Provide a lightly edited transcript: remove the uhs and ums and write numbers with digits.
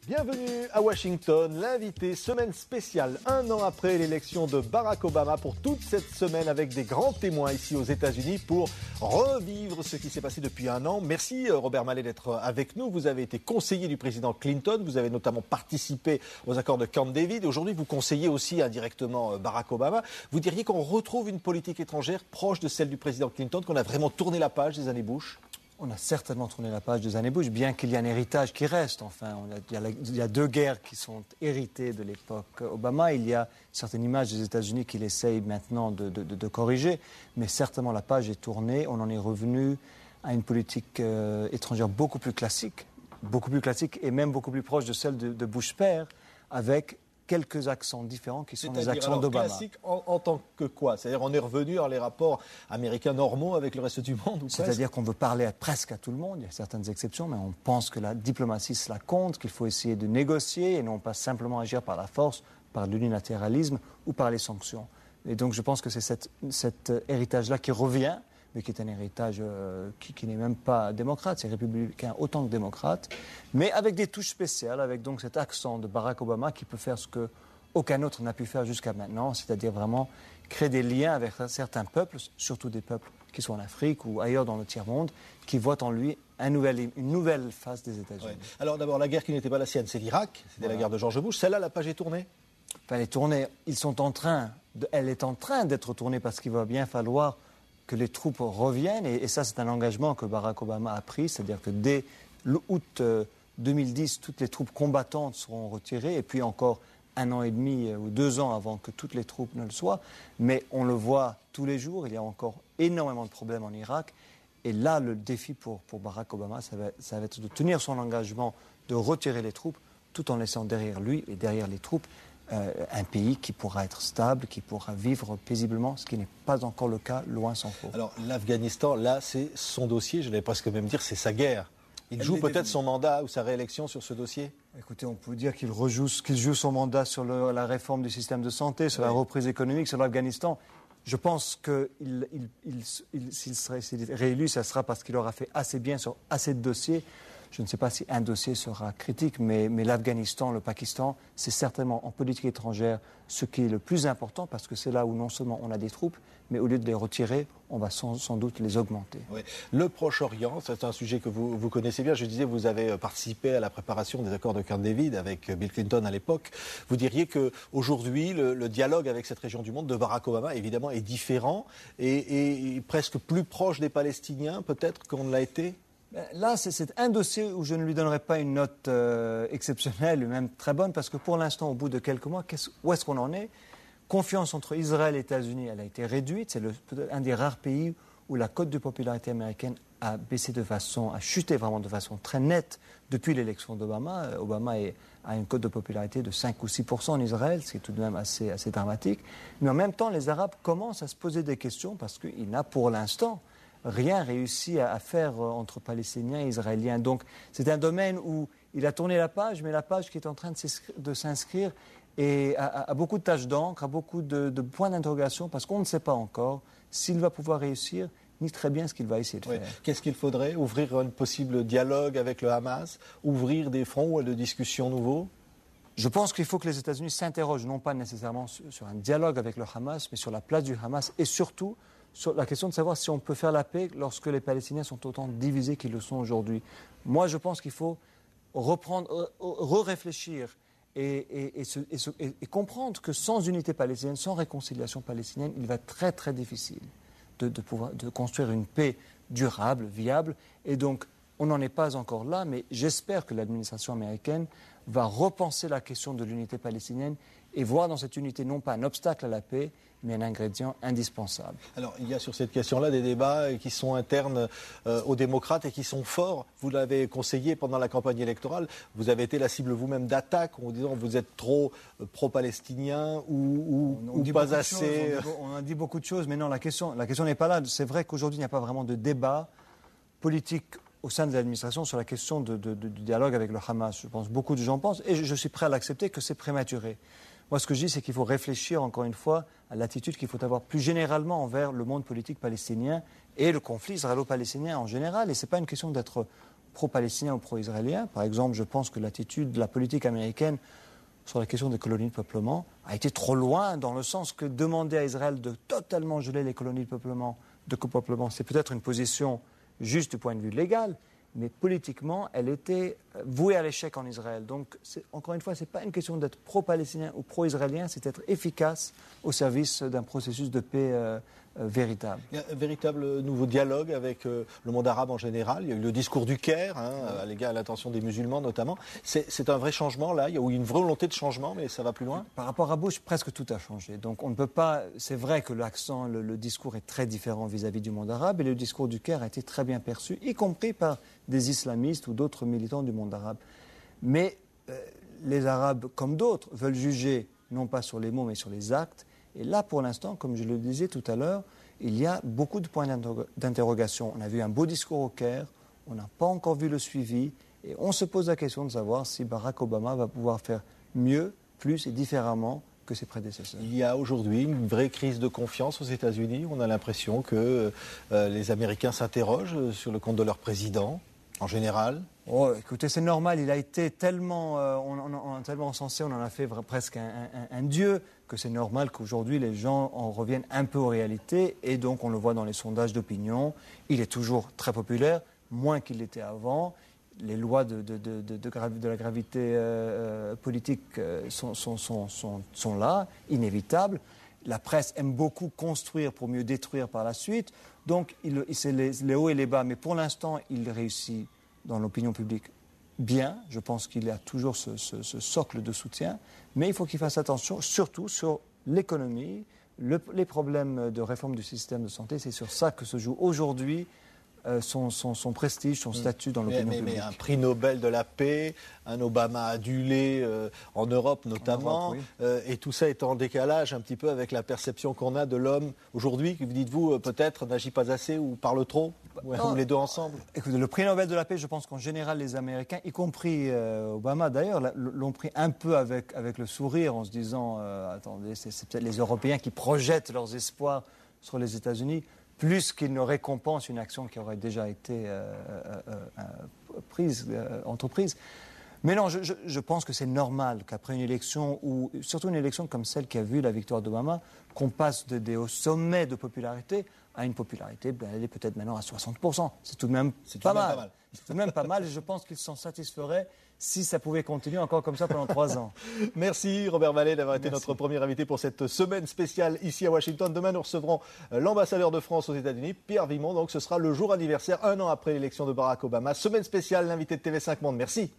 Bienvenue à Washington, l'invité, semaine spéciale, un an après l'élection de Barack Obama, pour toute cette semaine avec des grands témoins ici aux États-Unis pour revivre ce qui s'est passé depuis un an. Merci Robert Mallet d'être avec nous. Vous avez été conseiller du président Clinton, vous avez notamment participé aux accords de Camp David. Aujourd'hui, vous conseillez aussi indirectement Barack Obama. Vous diriez qu'on retrouve une politique étrangère proche de celle du président Clinton, qu'on a vraiment tourné la page des années Bush? On a certainement tourné la page des années Bush, bien qu'il y ait un héritage qui reste. Enfin, il y a deux guerres qui sont héritées de l'époque Obama. Il y a certaines images des États-Unis qu'il essaye maintenant de corriger, mais certainement la page est tournée. On en est revenu à une politique étrangère beaucoup plus classique et même beaucoup plus proche de celle de Bush père, avec quelques accents différents qui sont les accents d'Obama. Classique en tant que quoi? C'est-à-dire on est revenu dans les rapports américains normaux avec le reste du monde? C'est-à-dire qu'on veut parler presque à tout le monde, il y a certaines exceptions, mais on pense que la diplomatie cela compte, qu'il faut essayer de négocier et non pas simplement agir par la force, par l'unilatéralisme ou par les sanctions. Et donc je pense que c'est cet héritage-là qui revient, mais qui est un héritage qui n'est même pas démocrate, c'est républicain autant que démocrate, mais avec des touches spéciales, avec donc cet accent de Barack Obama qui peut faire ce qu'aucun autre n'a pu faire jusqu'à maintenant, c'est-à-dire vraiment créer des liens avec certains peuples, surtout des peuples qui sont en Afrique ou ailleurs dans le tiers-monde, qui voient en lui une nouvelle face des États-Unis. Ouais. Alors d'abord, la guerre qui n'était pas la sienne, c'est l'Irak, c'était la guerre de George Bush. Celle-là, la page est tournée? Enfin, elle est tournée, elle est en train d'être tournée parce qu'il va bien falloir que les troupes reviennent, et ça c'est un engagement que Barack Obama a pris, c'est-à-dire que dès août 2010, toutes les troupes combattantes seront retirées, et puis encore 1 an et demi ou 2 ans avant que toutes les troupes ne le soient. Mais on le voit tous les jours, il y a encore énormément de problèmes en Irak, et là le défi pour Barack Obama, ça va être de tenir son engagement, de retirer les troupes, tout en laissant derrière lui et derrière les troupes un pays qui pourra être stable, qui pourra vivre paisiblement, ce qui n'est pas encore le cas, loin s'en faut. Alors l'Afghanistan, là, c'est son dossier, je vais presque même dire c'est sa guerre. Il joue peut-être son mandat ou sa réélection sur ce dossier? Écoutez, on peut dire qu'il joue son mandat sur la réforme du système de santé, sur la reprise économique, sur l'Afghanistan. Je pense que s'il serait réélu, ça sera parce qu'il aura fait assez bien sur assez de dossiers. Je ne sais pas si un dossier sera critique, mais l'Afghanistan, le Pakistan, c'est certainement en politique étrangère ce qui est le plus important, parce que c'est là où non seulement on a des troupes, mais au lieu de les retirer, on va sans doute les augmenter. Oui. Le Proche-Orient, c'est un sujet que vous connaissez bien. Je disais, vous avez participé à la préparation des accords de Camp David avec Bill Clinton à l'époque. Vous diriez qu'aujourd'hui, le dialogue avec cette région du monde de Barack Obama, évidemment, est différent et presque plus proche des Palestiniens, peut-être, qu'on ne l'a été? Là, c'est un dossier où je ne lui donnerai pas une note exceptionnelle, ou même très bonne, parce que pour l'instant, au bout de quelques mois, où est-ce qu'on en est? Confiance entre Israël et les États-Unis, elle a été réduite. C'est un des rares pays où la cote de popularité américaine a chuté vraiment de façon très nette depuis l'élection d'Obama. Obama a une cote de popularité de 5 ou 6% en Israël, ce qui est tout de même assez dramatique. Mais en même temps, les Arabes commencent à se poser des questions parce qu'il n'a pour l'instant rien réussi à faire entre Palestiniens et Israéliens. Donc c'est un domaine où il a tourné la page, mais la page qui est en train de s'inscrire a beaucoup de taches d'encre, a beaucoup de points d'interrogation, parce qu'on ne sait pas encore s'il va pouvoir réussir, ni très bien ce qu'il va essayer de faire. Qu'est-ce qu'il faudrait? Ouvrir un possible dialogue avec le Hamas? Ouvrir des fronts de discussion nouveaux? Je pense qu'il faut que les États-Unis s'interrogent, non pas nécessairement sur un dialogue avec le Hamas, mais sur la place du Hamas, et surtout sur la question de savoir si on peut faire la paix lorsque les Palestiniens sont autant divisés qu'ils le sont aujourd'hui. Moi, je pense qu'il faut réfléchir et comprendre que sans unité palestinienne, sans réconciliation palestinienne, il va être très très difficile de construire une paix durable, viable. Et donc, on n'en est pas encore là, mais j'espère que l'administration américaine va repenser la question de l'unité palestinienne et voir dans cette unité non pas un obstacle à la paix, mais un ingrédient indispensable. Alors, il y a sur cette question-là des débats qui sont internes aux démocrates et qui sont forts. Vous l'avez conseillé pendant la campagne électorale. Vous avez été la cible vous-même d'attaques en disant vous êtes trop pro-palestinien ou pas assez. On a dit beaucoup de choses, mais non, la question n'est pas là. C'est vrai qu'aujourd'hui, il n'y a pas vraiment de débat politique au sein de l'administration sur la question du dialogue avec le Hamas. Je pense beaucoup de gens pensent, et je suis prêt à l'accepter, que c'est prématuré. Moi, ce que je dis, c'est qu'il faut réfléchir, encore une fois, à l'attitude qu'il faut avoir plus généralement envers le monde politique palestinien et le conflit israélo-palestinien en général. Et ce n'est pas une question d'être pro-palestinien ou pro-israélien. Par exemple, je pense que l'attitude de la politique américaine sur la question des colonies de peuplement a été trop loin, dans le sens que demander à Israël de totalement geler les colonies de copeuplement, c'est peut-être une position juste du point de vue légal, mais politiquement, elle était vouée à l'échec en Israël. Donc, encore une fois, ce n'est pas une question d'être pro-palestinien ou pro-israélien, c'est d'être efficace au service d'un processus de paix véritable. Il y a un véritable nouveau dialogue avec le monde arabe en général. Il y a eu le discours du Caire, à l'égard à l'attention des musulmans notamment. C'est un vrai changement là. Il y a eu une volonté de changement, mais ça va plus loin. Par rapport à Bush, presque tout a changé. Donc on ne peut pas. C'est vrai que l'accent, le discours est très différent vis-à-vis du monde arabe, et le discours du Caire a été très bien perçu, y compris par des islamistes ou d'autres militants du monde arabe. Mais les Arabes, comme d'autres, veulent juger non pas sur les mots, mais sur les actes. Et là, pour l'instant, comme je le disais tout à l'heure, il y a beaucoup de points d'interrogation. On a vu un beau discours au Caire, on n'a pas encore vu le suivi, et on se pose la question de savoir si Barack Obama va pouvoir faire mieux, plus et différemment que ses prédécesseurs. Il y a aujourd'hui une vraie crise de confiance aux États-Unis. On a l'impression que les Américains s'interrogent sur le compte de leur président, en général. Oh, écoutez, c'est normal. Il a été tellement, on a tellement encensé, on en a fait presque un dieu, que c'est normal qu'aujourd'hui les gens en reviennent un peu aux réalités. Et donc, on le voit dans les sondages d'opinion. Il est toujours très populaire, moins qu'il l'était avant. Les lois de la gravité politique sont là, inévitables. La presse aime beaucoup construire pour mieux détruire par la suite. Donc, c'est les hauts et les bas. Mais pour l'instant, il réussit dans l'opinion publique bien. Je pense qu'il a toujours ce socle de soutien. Mais il faut qu'il fasse attention, surtout sur l'économie, les problèmes de réforme du système de santé. C'est sur ça que se joue aujourd'hui son prestige, son statut dans l'opinion publique. Mais un prix Nobel de la paix, un Obama adulé en Europe notamment, et tout ça est en décalage un petit peu avec la perception qu'on a de l'homme aujourd'hui. Dites-vous, peut-être n'agit pas assez ou parle trop, ou les deux ensemble? Écoutez, le prix Nobel de la paix, je pense qu'en général les Américains, y compris Obama d'ailleurs, l'ont pris un peu avec le sourire, en se disant attendez, c'est peut-être les Européens qui projettent leurs espoirs sur les États-Unis, plus qu'ils ne récompensent une action qui aurait déjà été entreprise. Mais non, je pense que c'est normal qu'après une élection, ou surtout une élection comme celle qui a vu la victoire d'Obama, qu'on passe au sommet de popularité à une popularité, elle est peut-être maintenant à 60%. C'est tout de même pas mal. C'est tout de même pas mal, et je pense qu'ils s'en satisferaient si ça pouvait continuer encore comme ça pendant 3 ans. Merci Robert Vallée d'avoir été notre premier invité pour cette semaine spéciale ici à Washington. Demain, nous recevrons l'ambassadeur de France aux États-Unis, Pierre Vimon. Donc ce sera le jour anniversaire, 1 an après l'élection de Barack Obama. Semaine spéciale, l'invité de TV5 Monde. Merci.